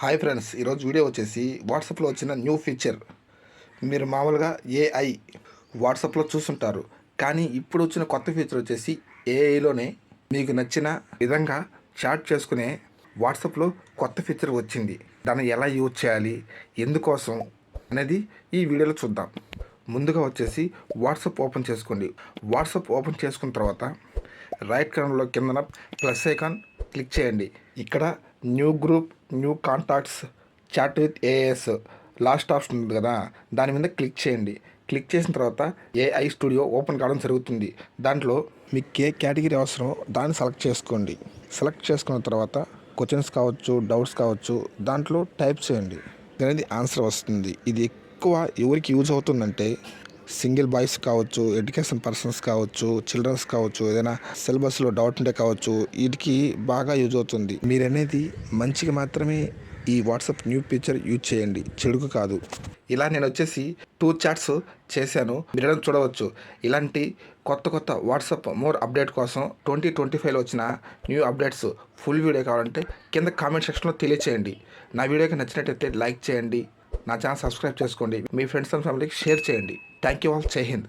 Hi friends, ఈరోజు video వచ్చేసి వాట్సాప్లో వచ్చిన న్యూ ఫీచర్. మీరు మామూలుగా ఏఐ వాట్సాప్లో చూస్తుంటారు, కానీ ఇప్పుడు వచ్చిన కొత్త ఫీచర్ వచ్చేసి ఏఐలోనే మీకు నచ్చిన విధంగా చాట్ చేసుకునే వాట్సాప్లో కొత్త ఫీచర్ వచ్చింది. దాన్ని ఎలా యూజ్ చేయాలి, ఎందుకోసం అనేది ఈ వీడియోలో చూద్దాం. ముందుగా వచ్చేసి వాట్సాప్ ఓపెన్ చేసుకోండి. వాట్సాప్ ఓపెన్ చేసుకున్న తర్వాత రైట్ కార్నర్లో కిందన ప్లస్ ఐకాన్ క్లిక్ చేయండి. ఇక్కడ new group, new contacts, chat with AS last option ఉంది కదా, దాని మీద క్లిక్ చేయండి. క్లిక్ చేసిన తర్వాత ఏఐ స్టూడియో ఓపెన్ కావడం జరుగుతుంది. దాంట్లో మీకు ఏ కేటగిరీ అవసరమో దాన్ని సెలెక్ట్ చేసుకోండి. సెలెక్ట్ చేసుకున్న తర్వాత క్వశ్చన్స్ కావచ్చు, డౌట్స్ కావచ్చు, దాంట్లో టైప్ చేయండి. అనేది ఆన్సర్ వస్తుంది. ఇది ఎక్కువ ఎవరికి యూజ్ అవుతుందంటే సింగిల్ బాయ్స్ కావచ్చు, ఎడ్యుకేషన్ పర్సన్స్ కావచ్చు, చిల్డ్రన్స్ కావచ్చు, ఏదైనా సిలబస్లో డౌట్ ఉంటే కావచ్చు, వీటికి బాగా యూజ్ అవుతుంది. మీరు అనేది మంచిగా మాత్రమే ఈ వాట్సాప్ న్యూ ఫీచర్ యూజ్ చేయండి, చెడుకు కాదు. ఇలా నేను వచ్చేసి 2 చాట్స్ చేశాను, మీరు చూడవచ్చు. ఇలాంటి కొత్త వాట్సాప్ మోర్ అప్డేట్ కోసం 2025లో వచ్చిన న్యూ అప్డేట్స్ ఫుల్ వీడియో కావాలంటే కింద కామెంట్ సెక్షన్లో తెలియచేయండి. నా వీడియోకి నచ్చినట్టయితే లైక్ చేయండి, నా ఛానల్ సబ్స్క్రైబ్ చేసుకోండి, మీ ఫ్రెండ్స్ అండ్ ఫ్యామిలీకి షేర్ చేయండి. Thank you all. జై హింద్.